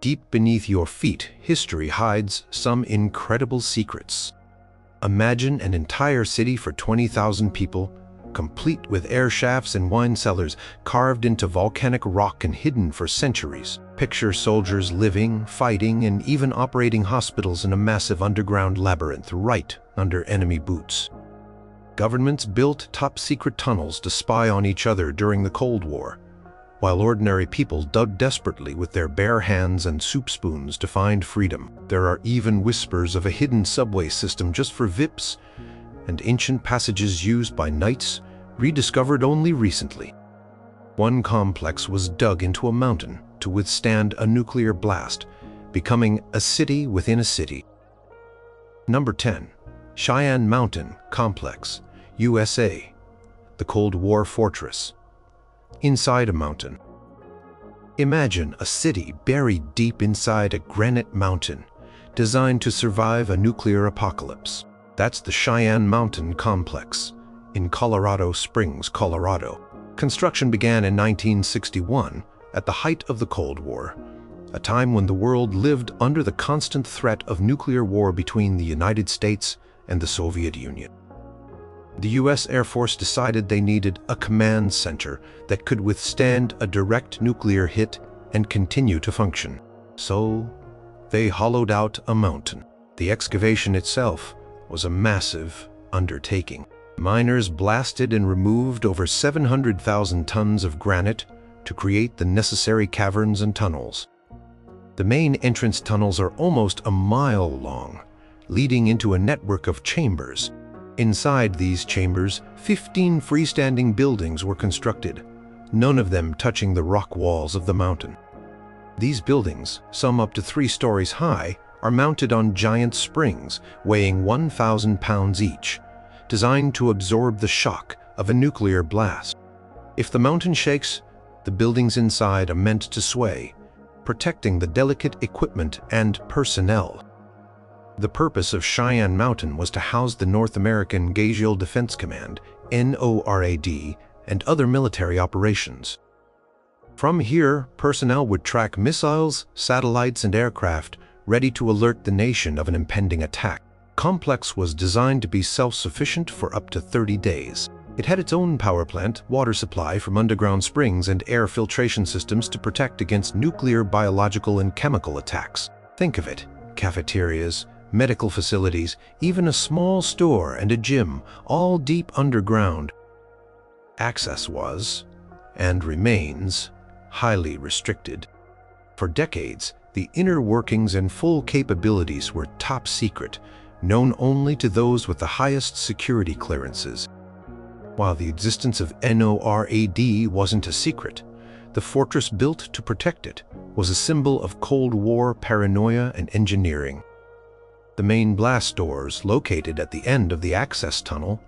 Deep beneath your feet, history hides some incredible secrets. Imagine an entire city for 20,000 people, complete with air shafts and wine cellars carved into volcanic rock and hidden for centuries. Picture soldiers living, fighting, and even operating hospitals in a massive underground labyrinth right under enemy boots. Governments built top-secret tunnels to spy on each other during the Cold War, while ordinary people dug desperately with their bare hands and soup spoons to find freedom. There are even whispers of a hidden subway system just for VIPs, and ancient passages used by knights rediscovered only recently. One complex was dug into a mountain to withstand a nuclear blast, becoming a city within a city. Number 10. Cheyenne Mountain Complex, USA, the Cold War fortress. Inside a mountain. Imagine a city buried deep inside a granite mountain, designed to survive a nuclear apocalypse. That's the Cheyenne Mountain Complex in Colorado Springs, Colorado. Construction began in 1961 at the height of the Cold War, a time when the world lived under the constant threat of nuclear war between the United States and the Soviet Union. The U.S. Air Force decided they needed a command center that could withstand a direct nuclear hit and continue to function. So they hollowed out a mountain. The excavation itself was a massive undertaking. Miners blasted and removed over 700,000 tons of granite to create the necessary caverns and tunnels. The main entrance tunnels are almost a mile long, leading into a network of chambers. Inside these chambers, 15 freestanding buildings were constructed, none of them touching the rock walls of the mountain. These buildings, some up to 3 stories high, are mounted on giant springs weighing 1,000 pounds each, designed to absorb the shock of a nuclear blast. If the mountain shakes, the buildings inside are meant to sway, protecting the delicate equipment and personnel. The purpose of Cheyenne Mountain was to house the North American Gaseal Defense Command, NORAD, and other military operations. From here, personnel would track missiles, satellites, and aircraft ready to alert the nation of an impending attack. The complex was designed to be self-sufficient for up to 30 days. It had its own power plant, water supply from underground springs, and air filtration systems to protect against nuclear, biological, and chemical attacks. Think of it: cafeterias, medical facilities, even a small store and a gym, all deep underground. Access was, and remains, highly restricted. For decades, the inner workings and full capabilities were top secret, known only to those with the highest security clearances. While the existence of NORAD wasn't a secret, the fortress built to protect it was a symbol of Cold War paranoia and engineering. The main blast doors, located at the end of the access tunnel,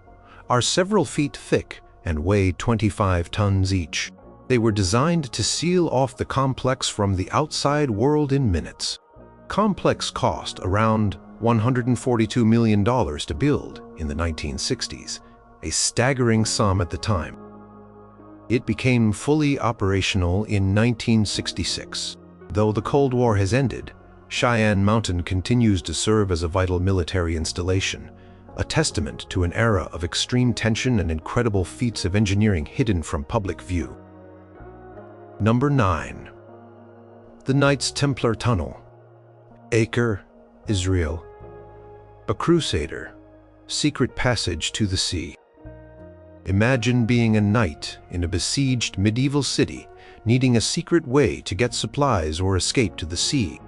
are several feet thick and weigh 25 tons each. They were designed to seal off the complex from the outside world in minutes. Complex cost around $142 million to build in the 1960s, a staggering sum at the time. It became fully operational in 1966. Though the Cold War has ended, Cheyenne Mountain continues to serve as a vital military installation, a testament to an era of extreme tension and incredible feats of engineering hidden from public view. Number 9. The Knights Templar Tunnel, Acre, Israel. A crusader, secret passage to the sea. Imagine being a knight in a besieged medieval city, needing a secret way to get supplies or escape to the sea.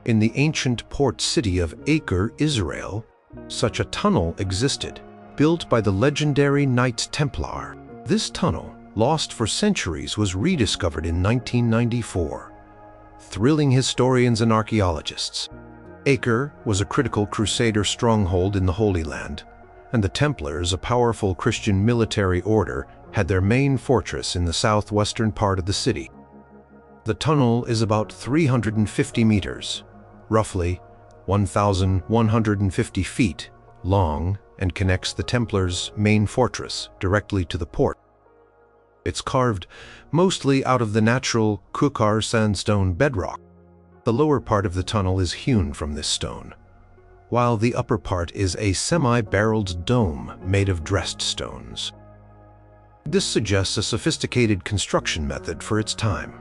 In the ancient port city of Acre, Israel, such a tunnel existed, built by the legendary Knights Templar. This tunnel, lost for centuries, was rediscovered in 1994, thrilling historians and archaeologists. Acre was a critical Crusader stronghold in the Holy Land, and the Templars, a powerful Christian military order, had their main fortress in the southwestern part of the city. The tunnel is about 350 meters, roughly 1,150 feet long, and connects the Templars' main fortress directly to the port. It's carved mostly out of the natural Kukar sandstone bedrock. The lower part of the tunnel is hewn from this stone, while the upper part is a semi-barreled dome made of dressed stones. This suggests a sophisticated construction method for its time,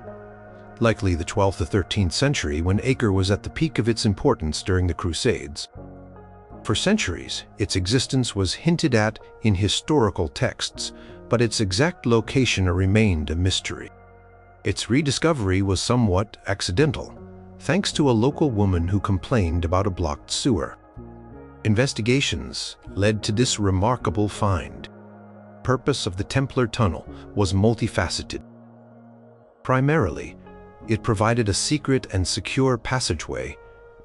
likely the 12th or 13th century when Acre was at the peak of its importance during the Crusades. For centuries, its existence was hinted at in historical texts, but its exact location remained a mystery. Its rediscovery was somewhat accidental, thanks to a local woman who complained about a blocked sewer. Investigations led to this remarkable find. The purpose of the Templar Tunnel was multifaceted. Primarily, it provided a secret and secure passageway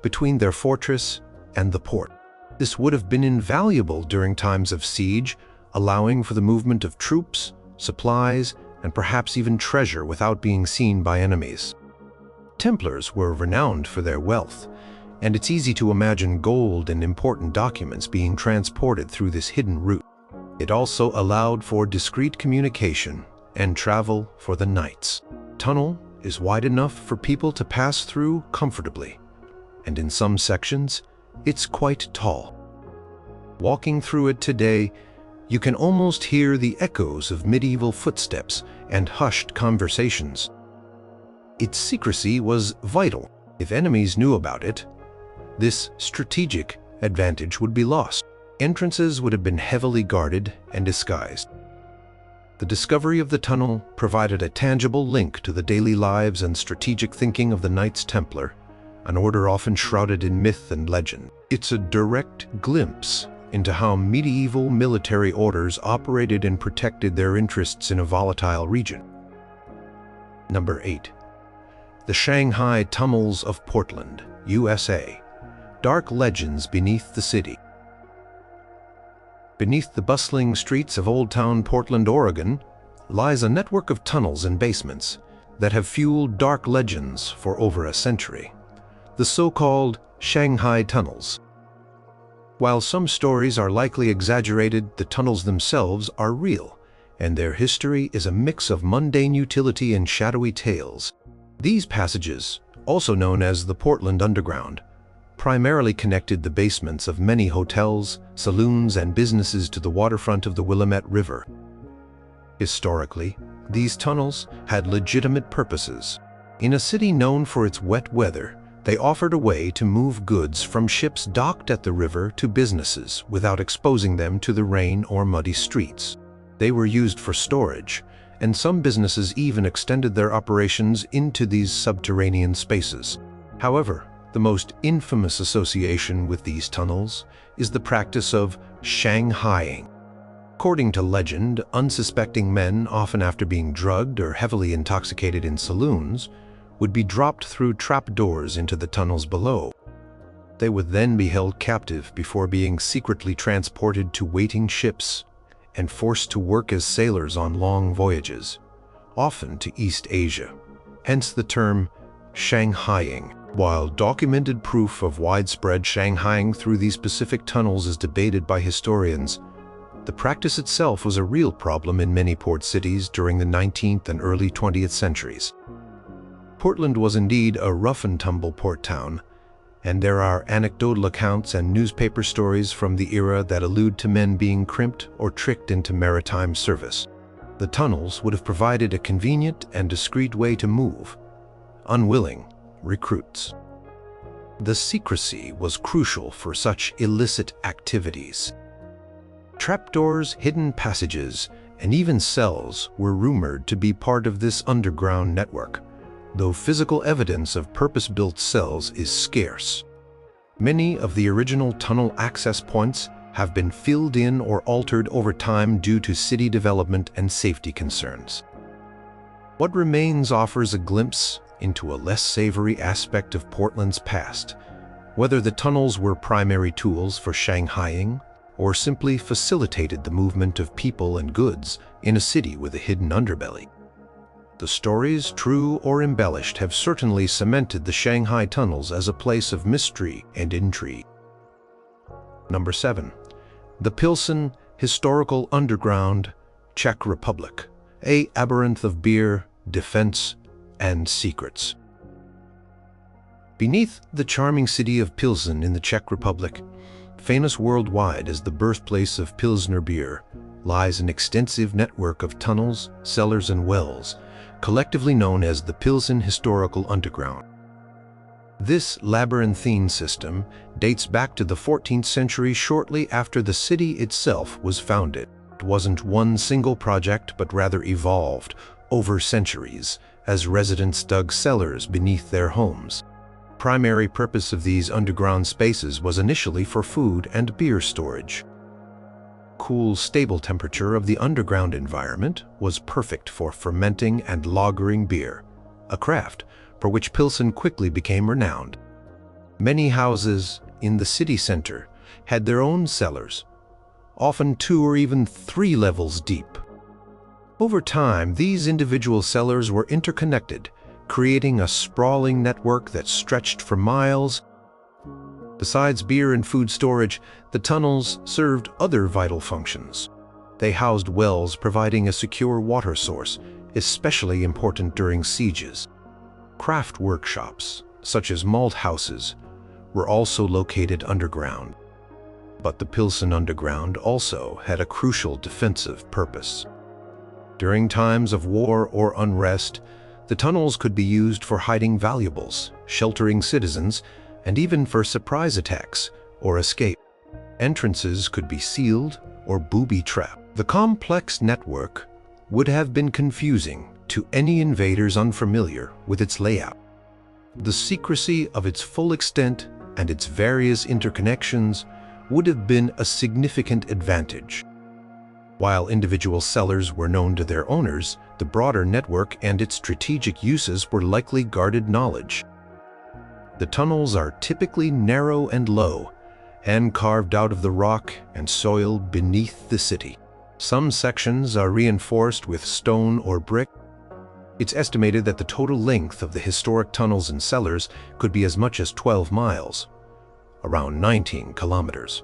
between their fortress and the port. This would have been invaluable during times of siege, allowing for the movement of troops, supplies, and perhaps even treasure without being seen by enemies. Templars were renowned for their wealth, and it's easy to imagine gold and important documents being transported through this hidden route. It also allowed for discreet communication and travel for the knights. The tunnel is wide enough for people to pass through comfortably, and in some sections, it's quite tall. Walking through it today, you can almost hear the echoes of medieval footsteps and hushed conversations. Its secrecy was vital. If enemies knew about it, this strategic advantage would be lost. Entrances would have been heavily guarded and disguised. The discovery of the tunnel provided a tangible link to the daily lives and strategic thinking of the Knights Templar, an order often shrouded in myth and legend. It's a direct glimpse into how medieval military orders operated and protected their interests in a volatile region. Number 8. The Shanghai Tunnels of Portland, USA. Dark legends beneath the city. Beneath the bustling streets of Old Town Portland, Oregon, lies a network of tunnels and basements that have fueled dark legends for over a century. The so-called Shanghai Tunnels. While some stories are likely exaggerated, the tunnels themselves are real, and their history is a mix of mundane utility and shadowy tales. These passages, also known as the Portland Underground, primarily connected the basements of many hotels, saloons, and businesses to the waterfront of the Willamette River. Historically, these tunnels had legitimate purposes. In a city known for its wet weather, they offered a way to move goods from ships docked at the river to businesses without exposing them to the rain or muddy streets. They were used for storage, and some businesses even extended their operations into these subterranean spaces. However, the most infamous association with these tunnels is the practice of shanghaiing. According to legend, unsuspecting men, often after being drugged or heavily intoxicated in saloons, would be dropped through trapdoors into the tunnels below. They would then be held captive before being secretly transported to waiting ships and forced to work as sailors on long voyages, often to East Asia, hence the term shanghaiing. While documented proof of widespread shanghaiing through these Pacific tunnels is debated by historians, the practice itself was a real problem in many port cities during the 19th and early 20th centuries. Portland was indeed a rough-and-tumble port town, and there are anecdotal accounts and newspaper stories from the era that allude to men being crimped or tricked into maritime service. The tunnels would have provided a convenient and discreet way to move unwilling recruits. The secrecy was crucial for such illicit activities. Trapdoors, hidden passages, and even cells were rumored to be part of this underground network, though physical evidence of purpose-built cells is scarce. Many of the original tunnel access points have been filled in or altered over time due to city development and safety concerns. What remains offers a glimpse into a less savory aspect of Portland's past, whether the tunnels were primary tools for shanghaiing or simply facilitated the movement of people and goods in a city with a hidden underbelly. The stories, true or embellished, have certainly cemented the Shanghai Tunnels as a place of mystery and intrigue. Number 7. The Pilsen Historical Underground, Czech Republic, a labyrinth of beer, defense, and secrets. Beneath the charming city of Pilsen in the Czech Republic, famous worldwide as the birthplace of Pilsner beer, lies an extensive network of tunnels, cellars, and wells, collectively known as the Pilsen Historical Underground. This labyrinthine system dates back to the 14th century, shortly after the city itself was founded. It wasn't one single project, but rather evolved over centuries as residents dug cellars beneath their homes. Primary purpose of these underground spaces was initially for food and beer storage. Cool, stable temperature of the underground environment was perfect for fermenting and lagering beer, a craft for which Pilsen quickly became renowned. Many houses in the city center had their own cellars, often 2 or even 3 levels deep. Over time, these individual cellars were interconnected, creating a sprawling network that stretched for miles. Besides beer and food storage, the tunnels served other vital functions. They housed wells, providing a secure water source, especially important during sieges. Craft workshops, such as malt houses, were also located underground. But the Pilsen Underground also had a crucial defensive purpose. During times of war or unrest, the tunnels could be used for hiding valuables, sheltering citizens, and even for surprise attacks or escape. Entrances could be sealed or booby-trapped. The complex network would have been confusing to any invaders unfamiliar with its layout. The secrecy of its full extent and its various interconnections would have been a significant advantage. While individual cellars were known to their owners, the broader network and its strategic uses were likely guarded knowledge. The tunnels are typically narrow and low, and carved out of the rock and soil beneath the city. Some sections are reinforced with stone or brick. It's estimated that the total length of the historic tunnels and cellars could be as much as 12 miles, around 19 kilometers.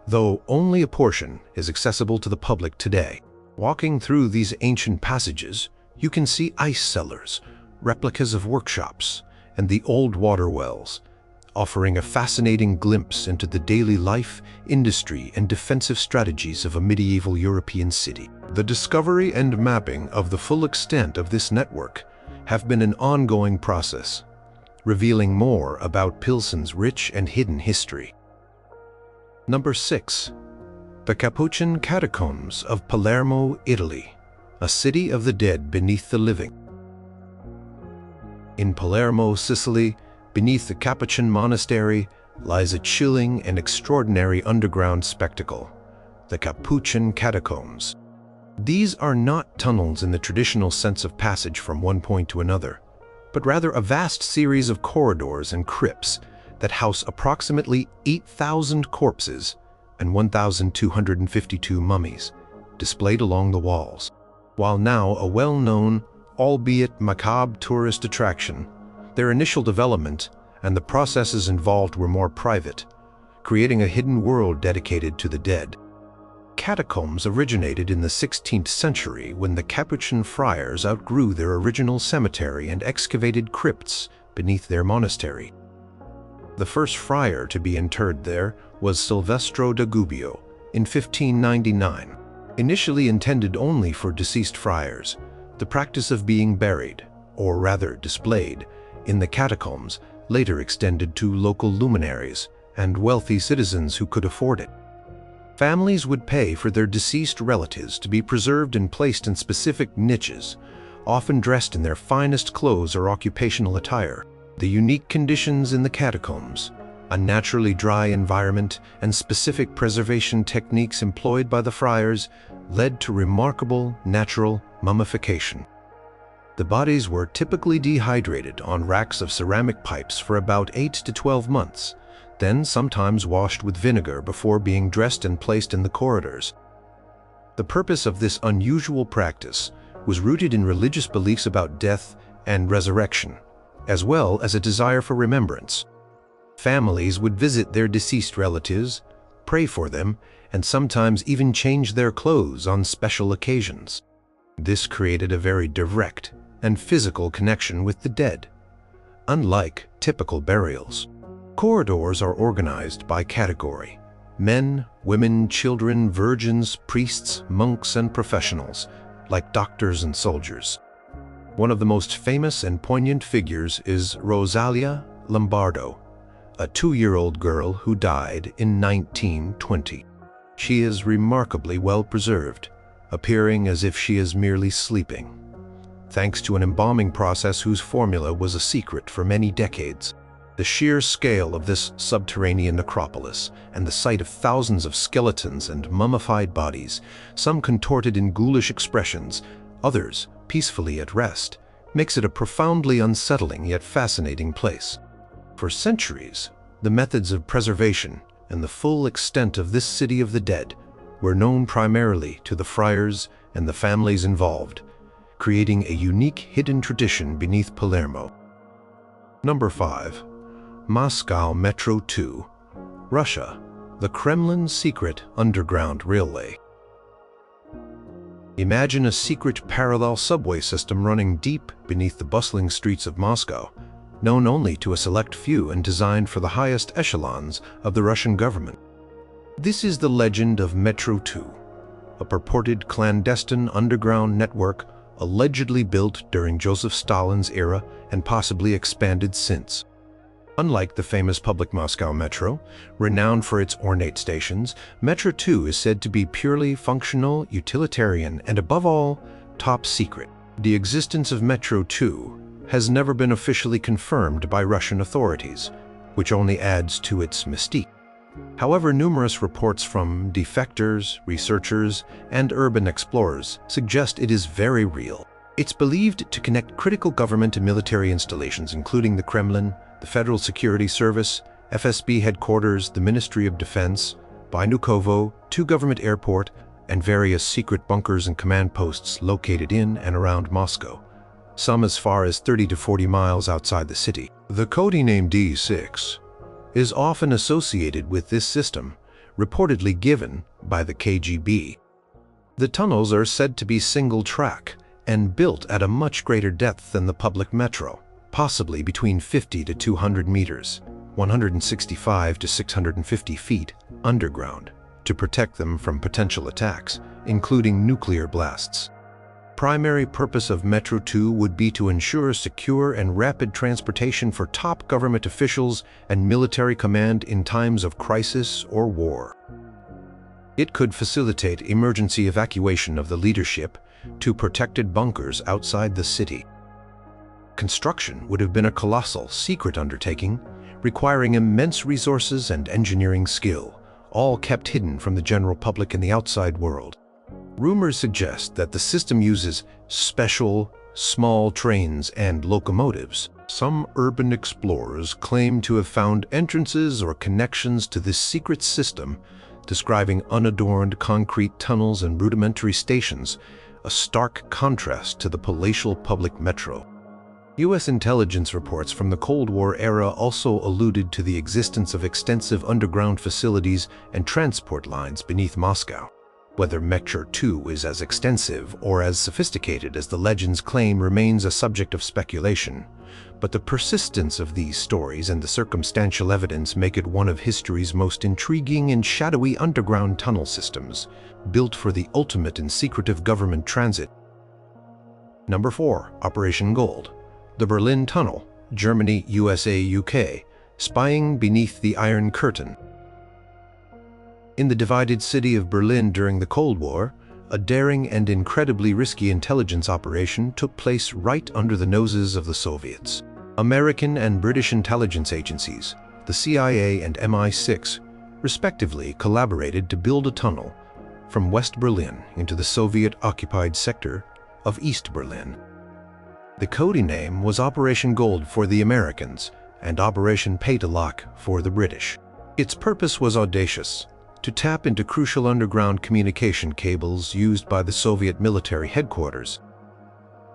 Though only a portion is accessible to the public today. Walking through these ancient passages, you can see ice cellars, replicas of workshops, and the old water wells, offering a fascinating glimpse into the daily life, industry, and defensive strategies of a medieval European city. The discovery and mapping of the full extent of this network have been an ongoing process, revealing more about Pilsen's rich and hidden history. Number 6. The Capuchin Catacombs of Palermo, Italy, a city of the dead beneath the living. In Palermo, Sicily, beneath the Capuchin monastery, lies a chilling and extraordinary underground spectacle, the Capuchin Catacombs. These are not tunnels in the traditional sense of passage from one point to another, but rather a vast series of corridors and crypts that house approximately 8,000 corpses and 1,252 mummies displayed along the walls. While now a well-known, albeit macabre tourist attraction, their initial development and the processes involved were more private, creating a hidden world dedicated to the dead. Catacombs originated in the 16th century when the Capuchin friars outgrew their original cemetery and excavated crypts beneath their monastery. The first friar to be interred there was Silvestro da Gubbio in 1599. Initially intended only for deceased friars, the practice of being buried, or rather displayed, in the catacombs later extended to local luminaries and wealthy citizens who could afford it. Families would pay for their deceased relatives to be preserved and placed in specific niches, often dressed in their finest clothes or occupational attire. The unique conditions in the catacombs, a naturally dry environment, and specific preservation techniques employed by the friars led to remarkable natural mummification. The bodies were typically dehydrated on racks of ceramic pipes for about 8 to 12 months, then sometimes washed with vinegar before being dressed and placed in the corridors. The purpose of this unusual practice was rooted in religious beliefs about death and resurrection, as well as a desire for remembrance. Families would visit their deceased relatives, pray for them, and sometimes even change their clothes on special occasions. This created a very direct and physical connection with the dead, Unlike typical burials, corridors are organized by category: men, women, children, virgins, priests, monks, and professionals, like doctors and soldiers. One of the most famous and poignant figures is Rosalia Lombardo, a 2-year-old girl who died in 1920. She is remarkably well preserved, appearing as if she is merely sleeping, thanks to an embalming process whose formula was a secret for many decades. The sheer scale of this subterranean necropolis and the sight of thousands of skeletons and mummified bodies, some contorted in ghoulish expressions, others peacefully at rest, makes it a profoundly unsettling yet fascinating place. For centuries, the methods of preservation and the full extent of this city of the dead were known primarily to the friars and the families involved, creating a unique hidden tradition beneath Palermo. Number 5. Moscow Metro 2, Russia, the Kremlin's secret underground railway. Imagine a secret parallel subway system running deep beneath the bustling streets of Moscow, known only to a select few and designed for the highest echelons of the Russian government. This is the legend of Metro 2, a purported clandestine underground network allegedly built during Joseph Stalin's era and possibly expanded since. Unlike the famous public Moscow Metro, renowned for its ornate stations, Metro 2 is said to be purely functional, utilitarian, and above all, top secret. The existence of Metro 2 has never been officially confirmed by Russian authorities, which only adds to its mystique. However, numerous reports from defectors, researchers, and urban explorers suggest it is very real. It's believed to connect critical government and military installations, including the Kremlin, the Federal Security Service, FSB headquarters, the Ministry of Defense, Vnukovo, 2 government airport, and various secret bunkers and command posts located in and around Moscow, some as far as 30 to 40 miles outside the city. The code name D6 is often associated with this system, reportedly given by the KGB. The tunnels are said to be single-track and built at a much greater depth than the public metro, possibly between 50 to 200 meters, 165 to 650 feet underground, to protect them from potential attacks, including nuclear blasts. Primary purpose of Metro 2 would be to ensure secure and rapid transportation for top government officials and military command in times of crisis or war. It could facilitate emergency evacuation of the leadership to protected bunkers outside the city. Construction would have been a colossal, secret undertaking, requiring immense resources and engineering skill, all kept hidden from the general public and the outside world. Rumors suggest that the system uses special, small trains and locomotives. Some urban explorers claim to have found entrances or connections to this secret system, describing unadorned concrete tunnels and rudimentary stations, a stark contrast to the palatial public metro. U.S. intelligence reports from the Cold War era also alluded to the existence of extensive underground facilities and transport lines beneath Moscow. Whether Metro 2 is as extensive or as sophisticated as the legends claim remains a subject of speculation, but the persistence of these stories and the circumstantial evidence make it one of history's most intriguing and shadowy underground tunnel systems, built for the ultimate in secretive government transit. Number 4. Operation Gold. The Berlin Tunnel, Germany, USA, UK, spying beneath the Iron Curtain. In the divided city of Berlin during the Cold War, a daring and incredibly risky intelligence operation took place right under the noses of the Soviets. American and British intelligence agencies, the CIA and MI6, respectively collaborated to build a tunnel from West Berlin into the Soviet-occupied sector of East Berlin. The code name was Operation Gold for the Americans and Operation Pay-to-Lock for the British. Its purpose was audacious: to tap into crucial underground communication cables used by the Soviet military headquarters.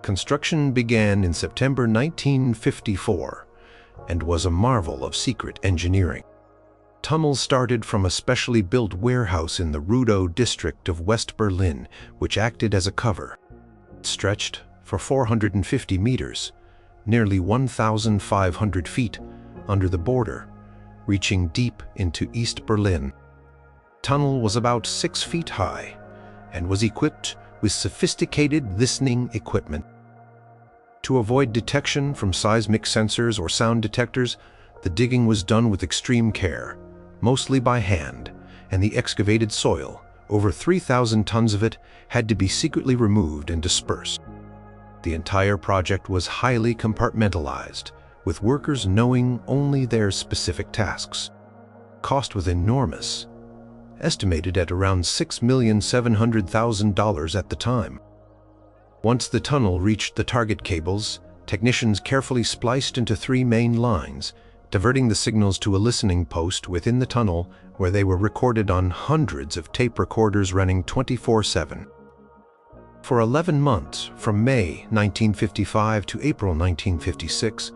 Construction began in September 1954 and was a marvel of secret engineering. Tunnels started from a specially built warehouse in the Rudow district of West Berlin, which acted as a cover. It stretched for 450 meters, nearly 1,500 feet under the border, reaching deep into East Berlin. The tunnel was about 6 feet high and was equipped with sophisticated listening equipment. To avoid detection from seismic sensors or sound detectors, the digging was done with extreme care, mostly by hand, and the excavated soil, over 3,000 tons of it, had to be secretly removed and dispersed. The entire project was highly compartmentalized, with workers knowing only their specific tasks. Cost was enormous, estimated at around $6,700,000 at the time. Once the tunnel reached the target cables, technicians carefully spliced into 3 main lines, diverting the signals to a listening post within the tunnel where they were recorded on hundreds of tape recorders running 24/7. For 11 months, from May 1955 to April 1956,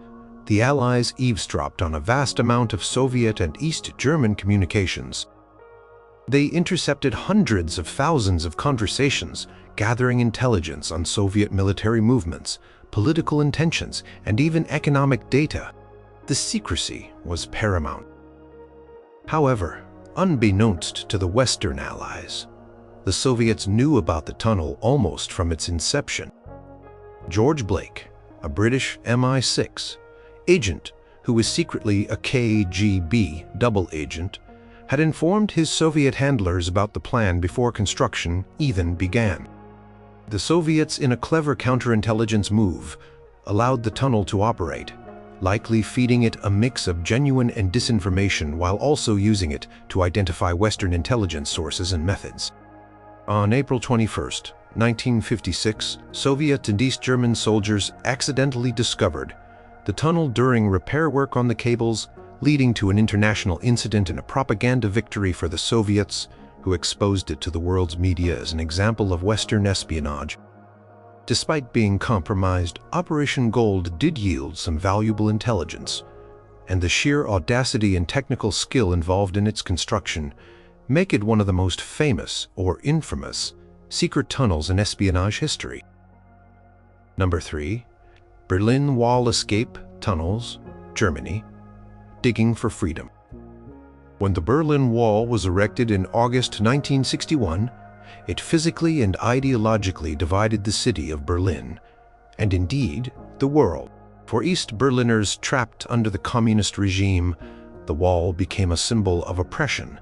the Allies eavesdropped on a vast amount of Soviet and East German communications. They intercepted hundreds of thousands of conversations, gathering intelligence on Soviet military movements, political intentions, and even economic data. The secrecy was paramount. However, unbeknownst to the Western Allies, the Soviets knew about the tunnel almost from its inception. George Blake, a British MI6 agent who was secretly a KGB double agent, had informed his Soviet handlers about the plan before construction even began. The Soviets, in a clever counterintelligence move, allowed the tunnel to operate, likely feeding it a mix of genuine and disinformation while also using it to identify Western intelligence sources and methods. On April 21, 1956, Soviet and East German soldiers accidentally discovered the tunnel during repair work on the cables, leading to an international incident and a propaganda victory for the Soviets, who exposed it to the world's media as an example of Western espionage. Despite being compromised, Operation Gold did yield some valuable intelligence, and the sheer audacity and technical skill involved in its construction make it one of the most famous or infamous secret tunnels in espionage history. Number 3. Berlin Wall Escape Tunnels, Germany. Digging for freedom. When the Berlin Wall was erected in August 1961, it physically and ideologically divided the city of Berlin, and indeed the world. For East Berliners trapped under the communist regime, the wall became a symbol of oppression,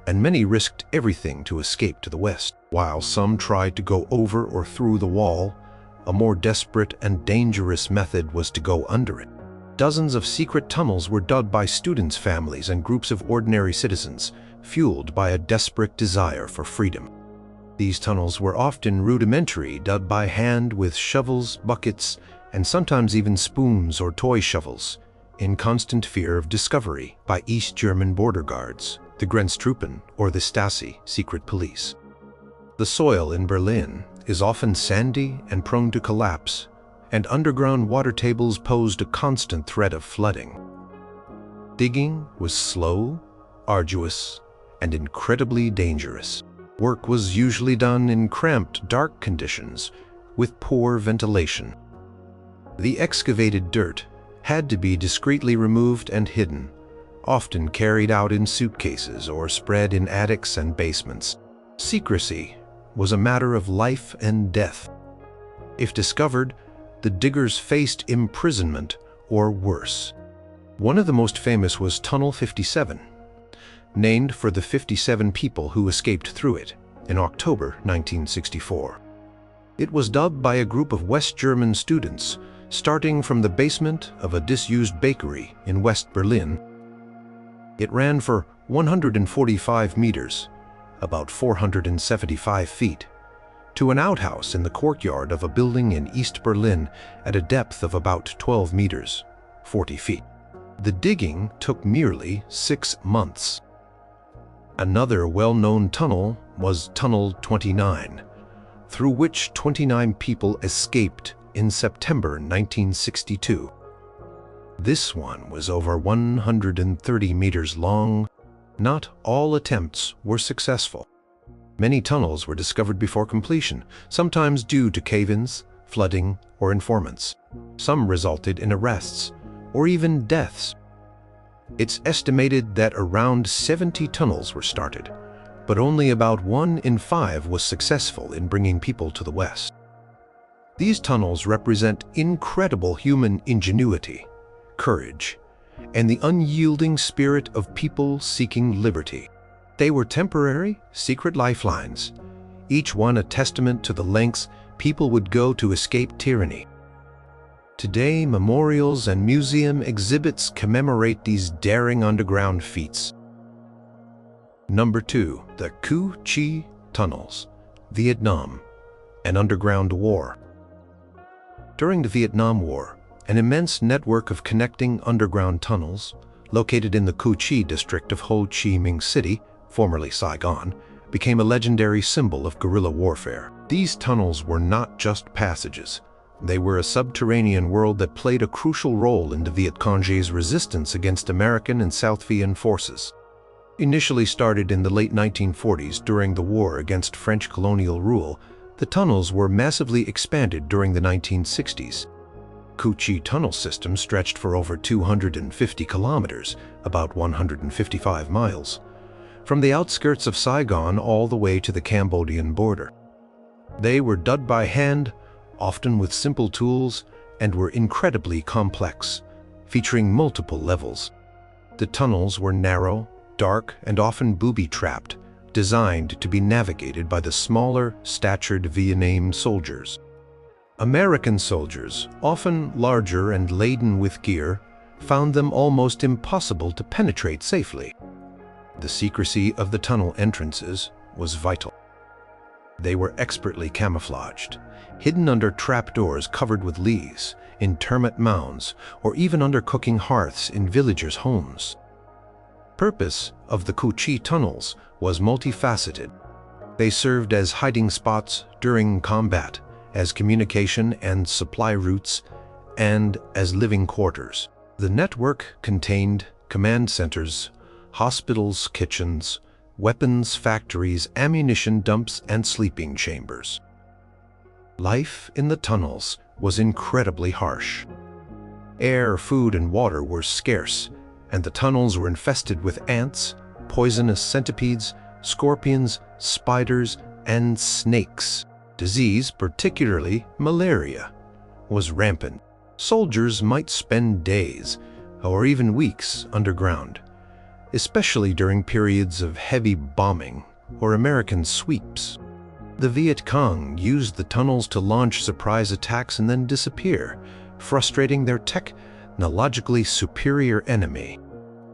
and many risked everything to escape to the west. While some tried to go over or through the wall, a more desperate and dangerous method was to go under it. Dozens of secret tunnels were dug by students' families and groups of ordinary citizens, fueled by a desperate desire for freedom. These tunnels were often rudimentary, dug by hand with shovels, buckets, and sometimes even spoons or toy shovels, in constant fear of discovery by East German border guards, the Grenztruppen, or the Stasi secret police. The soil in Berlin is often sandy and prone to collapse, and underground water tables posed a constant threat of flooding. Digging was slow, arduous, and incredibly dangerous. Work was usually done in cramped, dark conditions with poor ventilation. The excavated dirt had to be discreetly removed and hidden, often carried out in suitcases or spread in attics and basements. Secrecy was a matter of life and death. If discovered, the diggers faced imprisonment or worse. One of the most famous was Tunnel 57, named for the 57 people who escaped through it in October 1964. It was dubbed by a group of West German students starting from the basement of a disused bakery in West Berlin. It ran for 145 meters, about 475 feet, to an outhouse in the courtyard of a building in East Berlin at a depth of about 12 meters, 40 feet. The digging took merely 6 months. Another well-known tunnel was Tunnel 29, through which 29 people escaped in September 1962. This one was over 130 meters long. Not all attempts were successful. Many tunnels were discovered before completion, sometimes due to cave-ins, flooding, or informants. Some resulted in arrests or even deaths. It's estimated that around 70 tunnels were started, but only about 1 in 5 was successful in bringing people to the west. These tunnels represent incredible human ingenuity, courage, and the unyielding spirit of people seeking liberty. They were temporary, secret lifelines, each one a testament to the lengths people would go to escape tyranny. Today, memorials and museum exhibits commemorate these daring underground feats. Number 2. The Cu Chi Tunnels, Vietnam, an underground war. During the Vietnam War, an immense network of connecting underground tunnels, located in the Cu Chi district of Ho Chi Minh City, formerly Saigon, became a legendary symbol of guerrilla warfare. These tunnels were not just passages. They were a subterranean world that played a crucial role in the Viet Cong's resistance against American and South Vietnamese forces. Initially started in the late 1940s during the war against French colonial rule, the tunnels were massively expanded during the 1960s. Cu Chi tunnel system stretched for over 250 kilometers, about 155 miles, from the outskirts of Saigon all the way to the Cambodian border. They were dug by hand, often with simple tools, and were incredibly complex, featuring multiple levels. The tunnels were narrow, dark, and often booby-trapped, designed to be navigated by the smaller, statured Vietnamese soldiers. American soldiers, often larger and laden with gear, found them almost impossible to penetrate safely. The secrecy of the tunnel entrances was vital. They were expertly camouflaged, hidden under trapdoors covered with leaves, in termite mounds, or even under cooking hearths in villagers' homes. Purpose of the Cu Chi tunnels was multifaceted. They served as hiding spots during combat, as communication and supply routes, and as living quarters. The network contained command centers, hospitals, kitchens, weapons factories, ammunition dumps, and sleeping chambers. Life in the tunnels was incredibly harsh. Air, food, and water were scarce, and the tunnels were infested with ants, poisonous centipedes, scorpions, spiders, and snakes. Disease, particularly malaria, was rampant. Soldiers might spend days or even weeks underground, especially during periods of heavy bombing or American sweeps. The Viet Cong used the tunnels to launch surprise attacks and then disappear, frustrating their technologically superior enemy.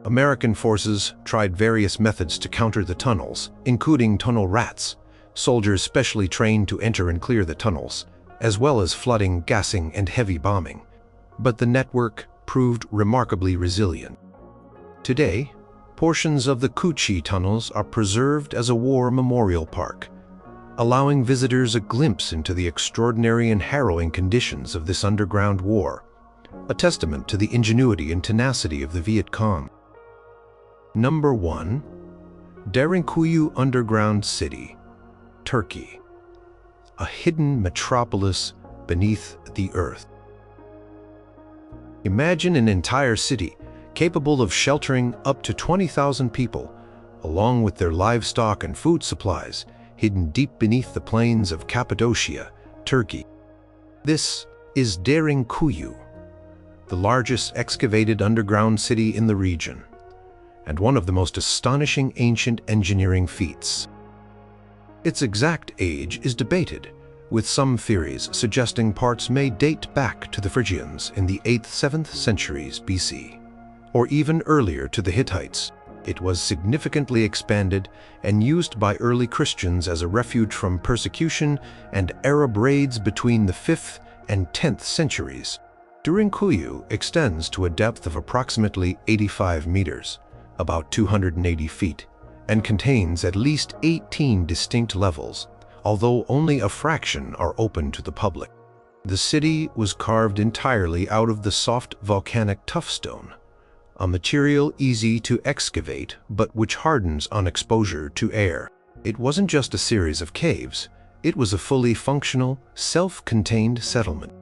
American forces tried various methods to counter the tunnels, including tunnel rats, soldiers specially trained to enter and clear the tunnels, as well as flooding, gassing, and heavy bombing. But the network proved remarkably resilient. Today, portions of the Cu Chi tunnels are preserved as a war memorial park, allowing visitors a glimpse into the extraordinary and harrowing conditions of this underground war, a testament to the ingenuity and tenacity of the Viet Cong. Number 1. Derinkuyu Underground City, Turkey, a hidden metropolis beneath the earth. Imagine an entire city capable of sheltering up to 20,000 people, along with their livestock and food supplies, hidden deep beneath the plains of Cappadocia, Turkey. This is Derinkuyu, the largest excavated underground city in the region, and one of the most astonishing ancient engineering feats. Its exact age is debated, with some theories suggesting parts may date back to the Phrygians in the 8th–7th centuries BC, or even earlier to the Hittites. It was significantly expanded and used by early Christians as a refuge from persecution and Arab raids between the 5th and 10th centuries. Derinkuyu extends to a depth of approximately 85 meters, about 280 feet, and contains at least 18 distinct levels, although only a fraction are open to the public. The city was carved entirely out of the soft volcanic tuffstone, a material easy to excavate but which hardens on exposure to air. It wasn't just a series of caves, It was a fully functional, self-contained settlement.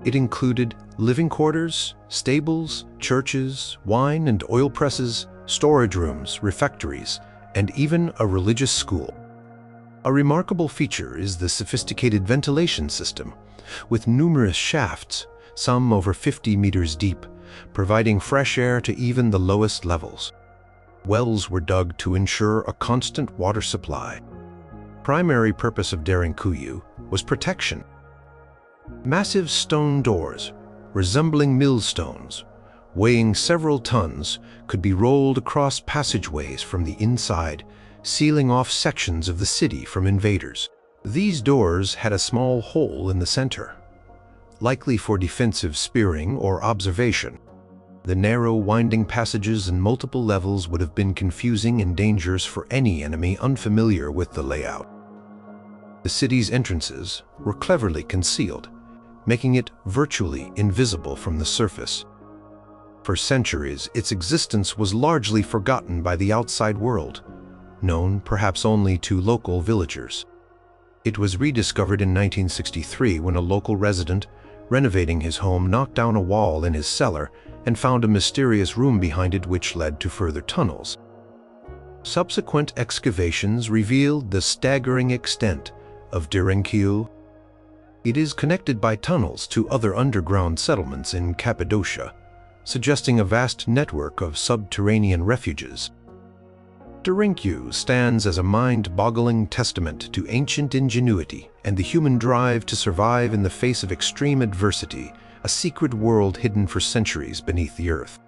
It included living quarters, stables, churches, wine and oil presses, storage rooms, refectories, and even a religious school. A remarkable feature is the sophisticated ventilation system, with numerous shafts, some over 50 meters deep, providing fresh air to even the lowest levels. Wells were dug to ensure a constant water supply. Primary purpose of Derinkuyu was protection. Massive stone doors, resembling millstones, weighing several tons, could be rolled across passageways from the inside, sealing off sections of the city from invaders. These doors had a small hole in the center, likely for defensive spearing or observation. The narrow, winding passages and multiple levels would have been confusing and dangerous for any enemy unfamiliar with the layout. The city's entrances were cleverly concealed, making it virtually invisible from the surface. For centuries, its existence was largely forgotten by the outside world, known perhaps only to local villagers. It was rediscovered in 1963 when a local resident, renovating his home, knocked down a wall in his cellar and found a mysterious room behind it which led to further tunnels. Subsequent excavations revealed the staggering extent of Derinkuyu. It is connected by tunnels to other underground settlements in Cappadocia, suggesting a vast network of subterranean refuges. Derinkuyu stands as a mind-boggling testament to ancient ingenuity and the human drive to survive in the face of extreme adversity, a secret world hidden for centuries beneath the earth.